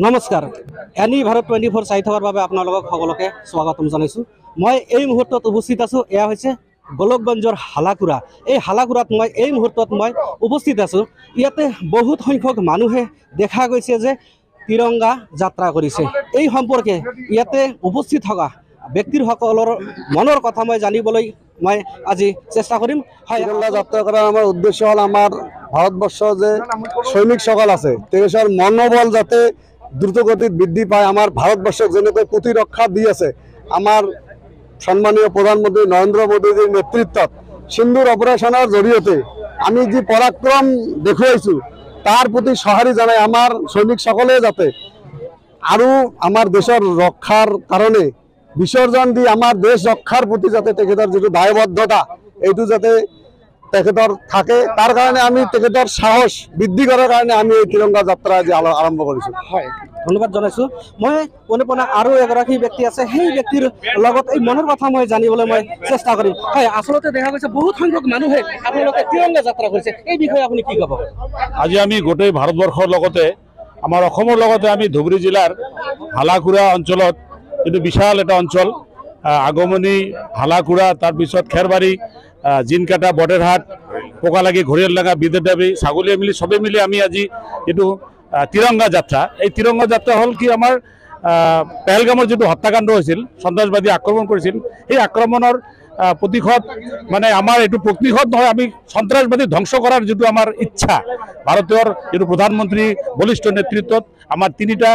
নমস্কাৰ এনি ভাৰত 24 চাই থকাৰ বাবে আপোনালোকক সকলোকে স্বাগতম জনাইছোঁ। মই এই মুহূৰ্তত উপস্থিত আছোঁ। এয়া হৈছে গোলকগঞ্জৰ হালাকুৰা। এই হালাকুৰাত মই এই মুহূৰ্তত উপস্থিত আছোঁ। ইয়াতে বহুত সংখ্যক মানুহে দেখা গৈছে যে তিৰংগা যাত্ৰা কৰিছে। এই সম্পৰ্কে ইয়াতে উপস্থিত থকা ব্যক্তিসকলৰ মনৰ কথা মই জানিবলৈ মই আজি চেষ্টা কৰিম। তিৰংগা যাত্ৰা কৰাৰ আমাৰ উদ্দেশ্য হ'ল আমাৰ ভাৰতবৰ্ষ যে সৈনিকসকল আছে তেওঁলোকৰ মনোবল যাতে দ্রুতগতিত বৃদ্ধি পায়। আমার ভারতবর্ষক যেনেকৈ প্রতিরক্ষা দি আছে আমার সম্মানীয় প্রধানমন্ত্রী নরেন্দ্র মোদীজির নেতৃত্বত সিন্দুর অপারেশনের জড়িয়ে আমি যে পরাক্রম দেখুৱাইছো তাৰ প্ৰতি সঁহাৰি জানাই আমাৰ সৈনিক সকলে যাতে আৰু আমাৰ দেশেৰ ৰক্ষাৰ কাৰণে বিসৰ্জন দি আমাৰ দেশ ৰক্ষাৰ প্ৰতি যাতে তেখেতৰ যেটো দায়বদ্ধতা এইটো যাতে তেখেতৰ থাকে তাৰ কাৰণে আমি তেখেতৰ সাহস বৃদ্ধি কৰাৰ কাৰণে আমি এই তিৰঙ্গা যাত্ৰা আজি আৰম্ভ কৰেছো। হয়, ধন্যবাদ জনাইছোঁ। মই অনুপনা আৰু এগৰাকী ব্যক্তি আছে, সেই ব্যক্তিৰ লগত এই মনৰ কথা মই জানিবলৈ মই চেষ্টা কৰিম। হয়, আচলতে দেখা গৈছে বহুত সংখ্যক মানুহে আপোনালোকে তিৰংগা যাত্ৰা কৰিছে, এই বিষয়ে আপুনি কি ক'ব? আজি আমি গোটেই ভাৰতবৰ্ষৰ লগতে আমাৰ অসমৰ লগতে আমি ধুবুৰী জিলাৰ হালাকুৰা অঞ্চলত এইটো বিশাল এটা অঞ্চল আগমনী হালাকুৰা তাৰপিছত খেৰবাৰী জিনকাটা বটেৰহাট পোকালাগি ঘৰিয়ালডাঙ্গা বিদ্যাদাবী ছাগলীয়া মিলি সবে মিলি আমি আজি এইটো তিৰংগা যাত্ৰা। এই তিৰংগা যাত্ৰা হ'ল কি আমাৰ পেহেলগামৰ যেটো হত্যাকাণ্ড হৈছিল, সন্ত্ৰাসবাদী আক্ৰমণ কৰিছিল, সেই আক্ৰমণৰ প্ৰতিশোধ মানে আমাৰ এইটো প্ৰতিশোধ নহয়, আমি সন্ত্ৰাসবাদী ধ্বংস কৰাৰ যেটো আমাৰ ইচ্ছা ভাৰতীয় যেটো প্ৰধানমন্ত্ৰী বলিষ্ঠ নেতৃত্বত আমাৰ তিনিটা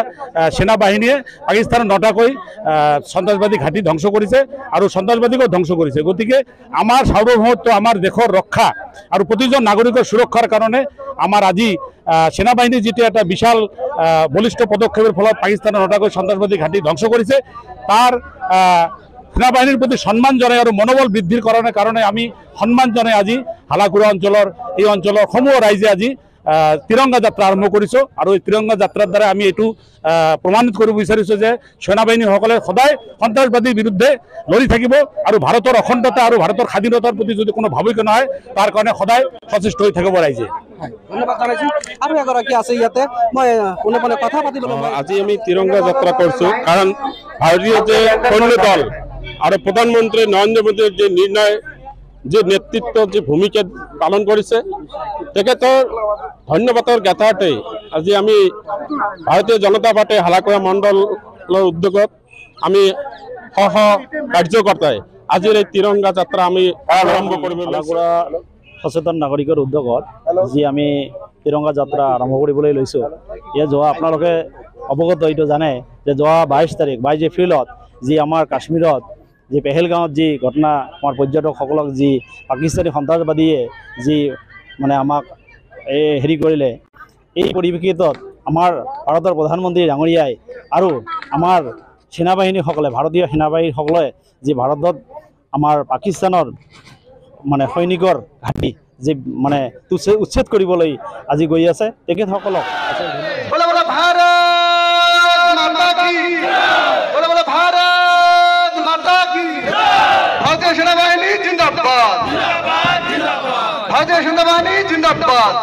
সেনাবাহিনীয়ে পাকিস্তানৰ 9টাকৈ সন্ত্ৰাসবাদী ঘাটি ধ্বংস কৰিছে আৰু সন্ত্ৰাসবাদীকো ধ্বংস কৰিছে। গতিকে আমাৰ সাৰ্বভৌমত্ব আমাৰ দেশৰ ৰক্ষা আৰু প্ৰতিজন নাগৰিকৰ সুৰক্ষাৰ কাৰণে আমাৰ আজি সেনাবাহিনী যেটো এটা বিশাল বলিষ্ঠ পদক্ষেপৰ ফলত পাকিস্তানৰ 9টাকৈ সন্ত্ৰাসবাদী ঘাটি ধ্বংস কৰিছে তাৰ সেনাবাহিনীৰ প্ৰতি সন্মান জনাই আৰু মনোবল বৃদ্ধিৰ কাৰণে আমি সন্মান জনাই আজি হালাকুৰা অঞ্চলৰ এই অঞ্চলৰ সমূহ ৰাইজে আজি তিৰংগা যাত্ৰা আৰম্ভ কৰিছোঁ। আৰু এই তিৰংগা যাত্ৰাৰ দ্বাৰা আমি এইটো প্ৰমাণিত কৰিব বিচাৰিছোঁ যে সেনাবাহিনীসকলে সদায় সন্ত্ৰাসবাদীৰ বিৰুদ্ধে লৰি থাকিব আৰু ভাৰতৰ অখণ্ডতা আৰু ভাৰতৰ স্বাধীনতাৰ প্ৰতি যদি কোনো ভাবুকি নহয় তাৰ কাৰণে সদায় সচেষ্ট হৈ থাকিব ৰাইজে। ধন্যবাদ জনাইছোঁ। আৰু এগৰাকী আছে ইয়াতে, মই অনুপনে কথা পাতিবলৈ আজি আমি তিৰংগা যাত্ৰা কৰিছোঁ কাৰণ ভাৰতীয় যে সৈন্য দল আৰু প্ৰধানমন্ত্ৰী নৰেন্দ্ৰ মোদীৰ যে নিৰ্ণয় যে নেতৃত্ব যে ভূমিকা পালন কৰিছে তেখেতৰ ধন্যবাদৰ জ্ঞাতাৰ্থে আজি আমি ভাৰতীয় জনতা পাৰ্টি হালাকুৰা মণ্ডলৰ উদ্যোগত আমি সহ কাৰ্যকৰ্তাই আজিৰ এই তিৰংগা যাত্ৰা আমি আৰম্ভ কৰিব হালাকুৰা সচেতন নাগৰিকৰ উদ্যোগত যি আমি তিৰংগা যাত্ৰা আৰম্ভ কৰিবলৈ লৈছোঁ। ইয়াত যোৱা আপোনালোকে অৱগত এইটো জানে যে যোৱা 22 তাৰিখ 22 এপ্ৰিলত যি আমাৰ কাশ্মীৰত যি পেহেলগাঁৱত যি ঘটনা আমাৰ পৰ্যটকসকলক যি পাকিস্তানী সন্ত্ৰাসবাদীয়ে যি মানে আমাক হেৰি কৰিলে, এই পৰিপ্ৰেক্ষিতত আমাৰ ভাৰতৰ প্ৰধানমন্ত্ৰী ডাঙৰীয়াই আৰু আমাৰ সেনাবাহিনীসকলে ভাৰতীয় সেনাবাহিনীসকলে যি ভাৰতত আমাৰ পাকিস্তানৰ মানে সৈনিকৰ ঘাটি যি মানে উচ্ছেদ কৰিবলৈ আজি গৈ আছে তেখেতসকলক সেনাবাহিনী জিন্দাবাদ, ভাৰতীয় সেনাবাহিনী জিন্দাবাদ।